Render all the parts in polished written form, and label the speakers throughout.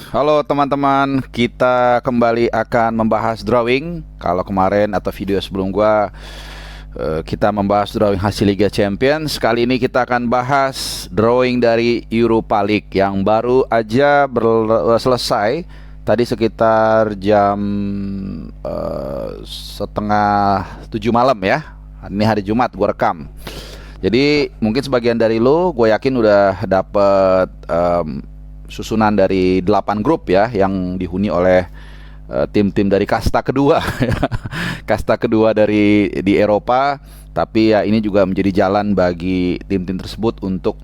Speaker 1: Halo teman-teman, kita kembali akan membahas drawing. Kalau kemarin atau video sebelum kita membahas drawing hasil Liga Champions. Kali ini kita akan bahas drawing dari Europa League yang baru aja selesai. Tadi sekitar jam setengah 7 malam ya. Ini hari Jumat gue rekam. Jadi mungkin sebagian dari lo, gue yakin udah dapet susunan dari 8 grup ya, yang dihuni oleh tim-tim dari kasta kedua kasta kedua di Eropa. Tapi ya ini juga menjadi jalan bagi tim-tim tersebut untuk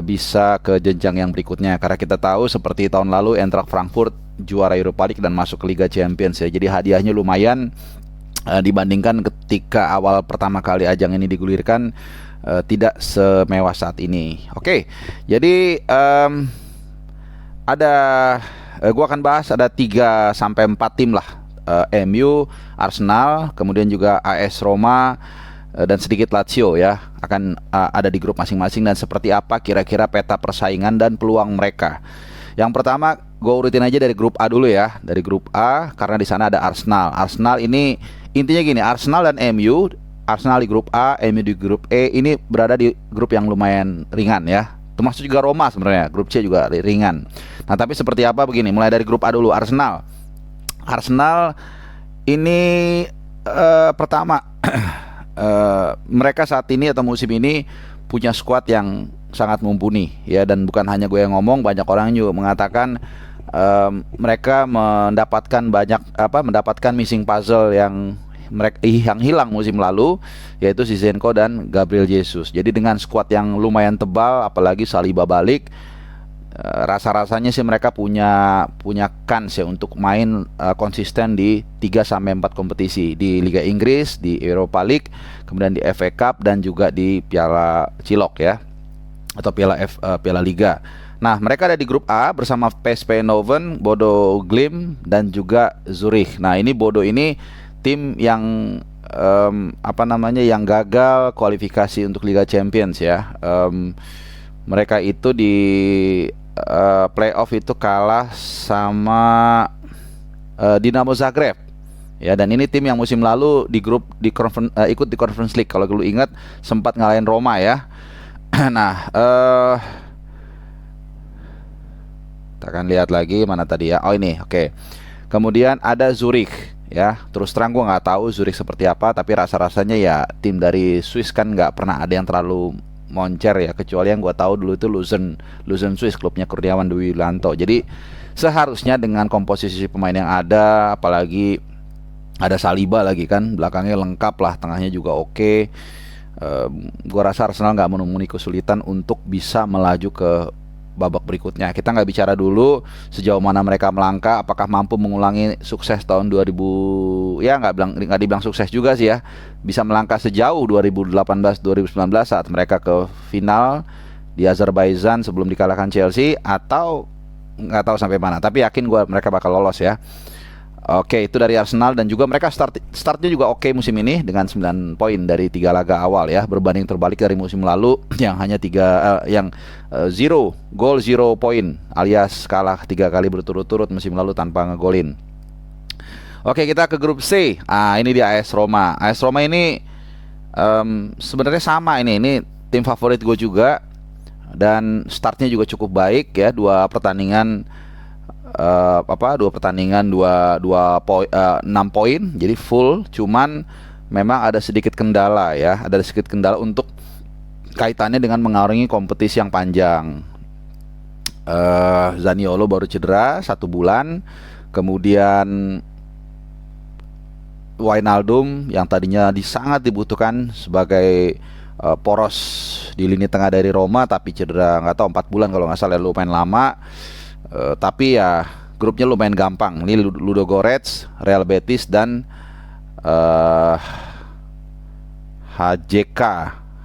Speaker 1: bisa ke jenjang yang berikutnya. Karena kita tahu seperti tahun lalu Eintracht Frankfurt juara Europa League dan masuk ke Liga Champions ya. Jadi hadiahnya lumayan dibandingkan ketika awal pertama kali ajang ini digulirkan, tidak semewah saat ini. Oke, jadi gua akan bahas ada 3 sampai 4 tim lah. MU, Arsenal, kemudian juga AS Roma dan sedikit Lazio ya, akan ada di grup masing-masing, dan seperti apa kira-kira peta persaingan dan peluang mereka. Yang pertama, gue urutin aja dari grup A dulu ya. Dari grup A, karena di sana ada Arsenal. Arsenal ini intinya gini, Arsenal dan MU, Arsenal di grup A, MU di grup E, ini berada di grup yang lumayan ringan ya. Termasuk juga Roma sebenarnya, grup C juga ringan. Nah, tapi seperti apa begini, mulai dari grup A dulu. Arsenal ini pertama mereka saat ini atau musim ini punya skuad yang sangat mumpuni ya, dan bukan hanya gue yang ngomong, banyak orang juga mengatakan mereka mendapatkan missing puzzle yang hilang musim lalu, yaitu Zinchenko dan Gabriel Jesus. Jadi dengan skuad yang lumayan tebal, apalagi Saliba balik, rasa-rasanya sih mereka punya kans ya untuk main konsisten di 3 sampai 4 kompetisi, di Liga Inggris, di Europa League, kemudian di FA Cup, dan juga di Piala Cilok ya, atau Piala Liga. Nah, mereka ada di grup A bersama PSV Eindhoven, Bodo Glimt, dan juga Zurich. Nah, ini Bodo ini tim yang yang gagal kualifikasi untuk Liga Champions ya. Mereka itu di playoff itu kalah sama Dinamo Zagreb ya, dan ini tim yang musim lalu ikut di Conference League, kalau dulu ingat sempat ngalahin Roma ya. Nah, kita akan lihat lagi mana tadi ya. Oh, ini oke. Kemudian ada Zurich ya. Terus terang gue nggak tahu Zurich seperti apa, tapi rasa-rasanya ya tim dari Swiss kan nggak pernah ada yang terlalu moncer ya, kecuali yang gue tahu dulu itu Luzern Swiss, klubnya Kurniawan Dwi Wilanto. Jadi seharusnya dengan komposisi pemain yang ada, apalagi ada Saliba lagi kan, belakangnya lengkap lah, tengahnya juga oke. Gue rasa Arsenal nggak menemui kesulitan untuk bisa melaju ke babak berikutnya. Kita nggak bicara dulu sejauh mana mereka melangkah, apakah mampu mengulangi sukses tahun 2000, ya nggak dibilang sukses juga sih ya, bisa melangkah sejauh 2018-2019 saat mereka ke final di Azerbaijan sebelum dikalahkan Chelsea, atau nggak tahu sampai mana, tapi yakin gue mereka bakal lolos ya. Oke, itu dari Arsenal, dan juga mereka startnya juga oke musim ini dengan 9 poin dari 3 laga awal ya, berbanding terbalik dari musim lalu yang hanya 0 gol 0 poin, alias kalah 3 kali berturut-turut musim lalu tanpa ngegolin. Oke, kita ke grup C. Ini di AS Roma. AS Roma ini sebenarnya sama, ini tim favorit gue juga, dan startnya juga cukup baik ya, 2 pertandingan 6 poin, jadi full. Cuman memang ada sedikit kendala ya, untuk kaitannya dengan mengarungi kompetisi yang panjang. Zaniolo baru cedera 1 bulan, kemudian Wijnaldum yang tadinya sangat dibutuhkan sebagai poros di lini tengah dari Roma, tapi cedera nggak tahu 4 bulan kalau nggak salah, lumayan lama. Tapi ya grupnya lumayan gampang. Ini Ludogorets, Real Betis, dan HJK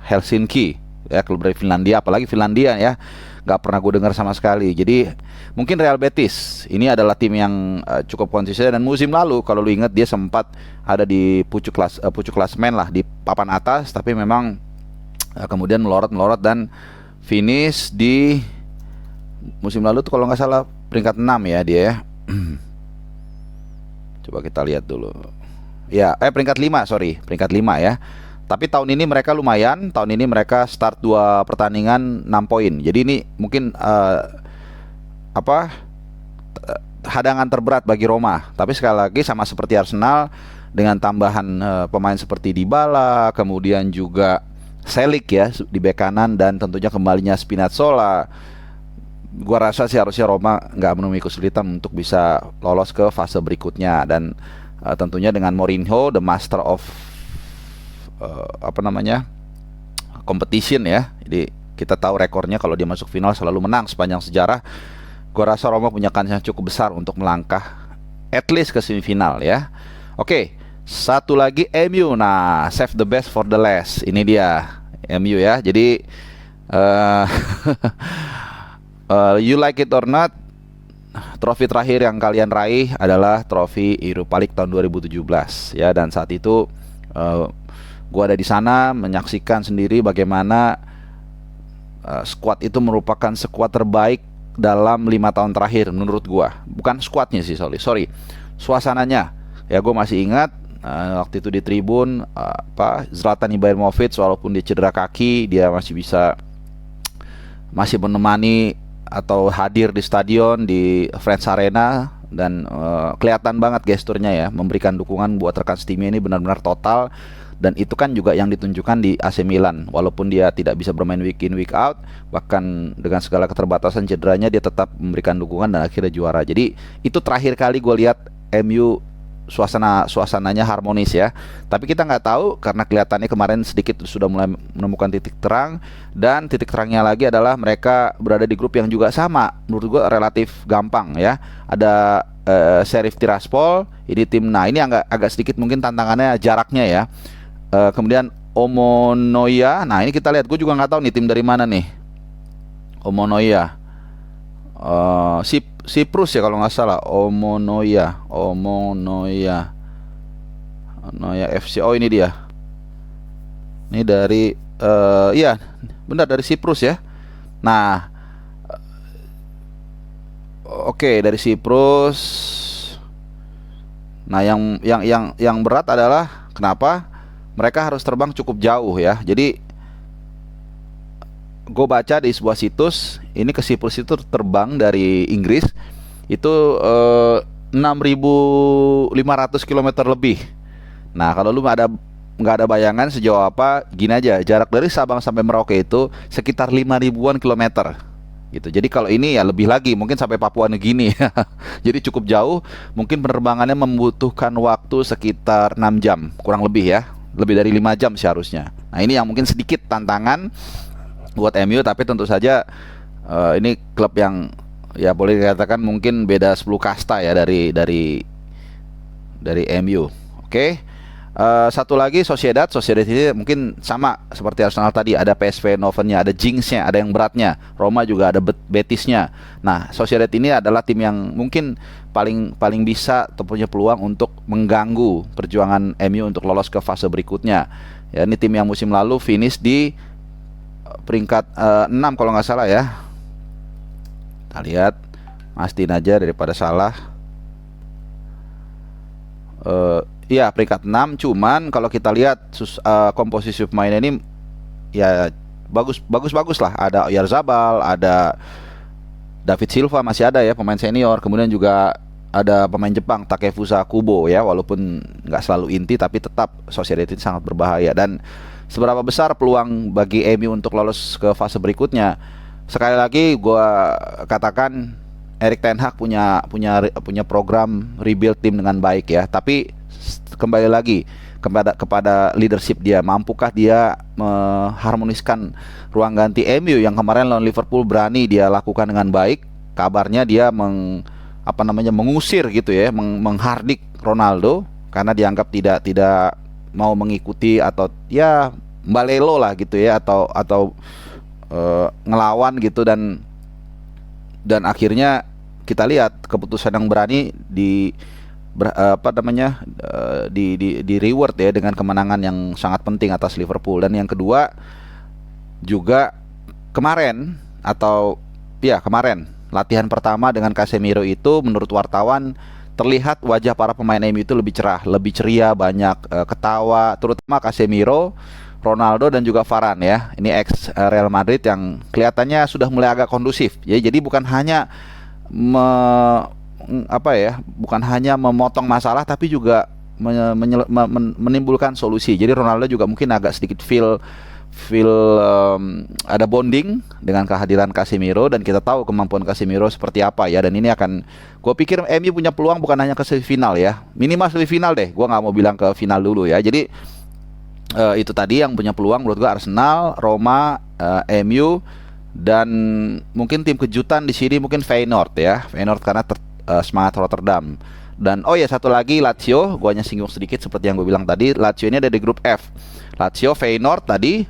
Speaker 1: Helsinki ya, klub dari Finlandia. Apalagi Finlandia ya, nggak pernah gue dengar sama sekali. Jadi mungkin Real Betis ini adalah tim yang cukup konsisten, dan musim lalu kalau lu ingat dia sempat ada di pucuk klasemen lah, di papan atas, tapi memang kemudian melorot dan finish di Musim lalu tuh kalau nggak salah peringkat 6 ya dia ya. Coba kita lihat dulu. Ya, peringkat 5, sorry, peringkat 5 ya. Tapi tahun ini mereka lumayan, tahun ini mereka start 2 pertandingan 6 poin. Jadi ini mungkin apa hadangan terberat bagi Roma. Tapi sekali lagi sama seperti Arsenal dengan tambahan pemain seperti Dybala, kemudian juga Selik ya di bek kanan dan tentunya kembalinya Spinazzola. Gua rasa sih harusnya Roma nggak menemui kesulitan untuk bisa lolos ke fase berikutnya dan tentunya dengan Mourinho, the master of apa namanya competition ya. Jadi kita tahu rekornya kalau dia masuk final selalu menang sepanjang sejarah. Gua rasa Roma punya kans yang cukup besar untuk melangkah at least ke semifinal ya. Oke, satu lagi MU. Nah, save the best for the last. Ini dia MU ya. Jadi you like it or not, trofi terakhir yang kalian raih adalah trofi Europa League tahun 2017 ya, dan saat itu gua ada di sana menyaksikan sendiri bagaimana skuad itu merupakan skuad terbaik dalam 5 tahun terakhir menurut gua. Bukan skuadnya sih, sorry. Suasananya. Ya gua masih ingat waktu itu di tribun Zlatan Ibrahimovic walaupun dia cedera kaki, dia masih menemani atau hadir di stadion di Friends Arena dan kelihatan banget gesturnya ya, memberikan dukungan buat rekan setimnya ini benar-benar total. Dan itu kan juga yang ditunjukkan di AC Milan, walaupun dia tidak bisa bermain week in week out, bahkan dengan segala keterbatasan cederanya dia tetap memberikan dukungan dan akhirnya juara. Jadi itu terakhir kali gue lihat MU suasananya harmonis ya. Tapi kita nggak tahu karena kelihatannya kemarin sedikit sudah mulai menemukan titik terang, dan titik terangnya lagi adalah mereka berada di grup yang juga sama menurut gue relatif gampang ya. Ada Sheriff Tiraspol, ini tim, nah ini agak sedikit mungkin tantangannya jaraknya ya. Kemudian Omonoia, nah ini kita lihat, gue juga nggak tahu nih tim dari mana nih. Omonoia, Siprus ya kalau nggak salah. Omonoia FC. Oh ini dia. Ini dari iya benar dari Siprus ya. Nah, oke, dari Siprus. Nah, yang berat adalah kenapa mereka harus terbang cukup jauh ya. Jadi gue baca di sebuah situs, ini ke Siprus itu terbang dari Inggris itu 6.500 km lebih. Nah, kalau lu nggak ada bayangan sejauh apa, gini aja, jarak dari Sabang sampai Merauke itu sekitar 5.000-an kilometer gitu. Jadi kalau ini ya lebih lagi, mungkin sampai Papua Nugini. Jadi cukup jauh, mungkin penerbangannya membutuhkan waktu sekitar 6 jam kurang lebih ya, lebih dari 5 jam seharusnya. Nah, ini yang mungkin sedikit tantangan buat MU, tapi tentu saja ini klub yang ya boleh dikatakan mungkin beda 10 kasta ya dari MU. Oke. Satu lagi Sociedad ini mungkin sama seperti Arsenal tadi, ada PSV Eindhoven-nya, ada Jinx-nya, ada yang beratnya. Roma juga ada Betis-nya. Nah, Sociedad ini adalah tim yang mungkin paling bisa atau punya peluang untuk mengganggu perjuangan MU untuk lolos ke fase berikutnya. Ya, ini tim yang musim lalu finish di peringkat 6 kalau nggak salah ya. Kita lihat, mastiin aja daripada salah. Iya, peringkat 6. Cuman kalau kita lihat komposisi pemain ini ya bagus lah. Ada Oyarzabal, ada David Silva, masih ada ya pemain senior. Kemudian juga ada pemain Jepang Takefusa Kubo ya, walaupun nggak selalu inti tapi tetap Sociedad ini sangat berbahaya. Dan seberapa besar peluang bagi MU untuk lolos ke fase berikutnya? Sekali lagi gue katakan Erik ten Hag punya program rebuild tim dengan baik ya. Tapi kembali lagi kepada leadership dia, mampukah dia mengharmoniskan ruang ganti MU yang kemarin lawan Liverpool berani dia lakukan dengan baik. Kabarnya dia mengusir gitu ya, menghardik Ronaldo karena dianggap tidak mau mengikuti atau ya balelo lah gitu ya, atau ngelawan gitu, dan akhirnya kita lihat keputusan yang berani di reward ya dengan kemenangan yang sangat penting atas Liverpool. Dan yang kedua juga kemarin atau ya kemarin latihan pertama dengan Casemiro itu menurut wartawan terlihat wajah para pemain MU itu lebih cerah, lebih ceria, banyak ketawa, terutama Casemiro, Ronaldo dan juga Varane ya. Ini ex Real Madrid yang kelihatannya sudah mulai agak kondusif. Ya, jadi bukan hanya bukan hanya memotong masalah tapi juga menimbulkan solusi. Jadi Ronaldo juga mungkin agak sedikit feel ada bonding dengan kehadiran Casemiro, dan kita tahu kemampuan Casemiro seperti apa ya. Dan ini akan, gue pikir MU punya peluang bukan hanya ke semifinal ya, minimal semifinal deh. Gue nggak mau bilang ke final dulu ya. Jadi itu tadi yang punya peluang menurut gue: Arsenal, Roma, MU, dan mungkin tim kejutan di sini mungkin Feyenoord ya. Feyenoord karena semangat Rotterdam. Dan oh ya, satu lagi Lazio, gue hanya singgung sedikit seperti yang gue bilang tadi. Lazio ini ada di grup F. Lazio, Feyenoord tadi,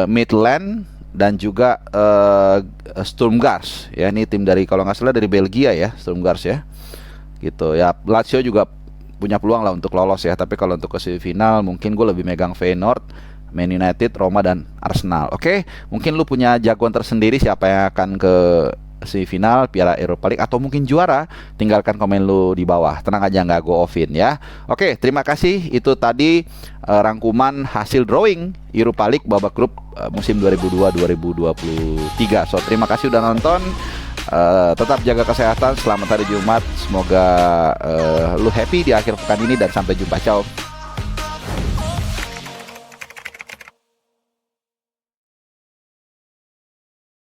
Speaker 1: Midland, dan juga Sturm Graz ya. Ini tim dari, kalau nggak salah dari Belgia ya, Sturm Graz ya. Gitu ya. Lazio juga punya peluang lah untuk lolos ya. Tapi kalau untuk ke semifinal mungkin gue lebih megang Feyenoord, Man United, Roma, dan Arsenal. Oke, mungkin lu punya jagoan tersendiri siapa yang akan ke semifinal Piala Europa League atau mungkin juara? Tinggalkan komen lu di bawah. Tenang aja, nggak go offin ya. Oke, terima kasih. Itu tadi rangkuman hasil drawing Europa League babak grup musim 2002-2023. So, terima kasih udah nonton. Tetap jaga kesehatan. Selamat hari Jumat. Semoga lu happy di akhir pekan ini, dan sampai jumpa. Ciao.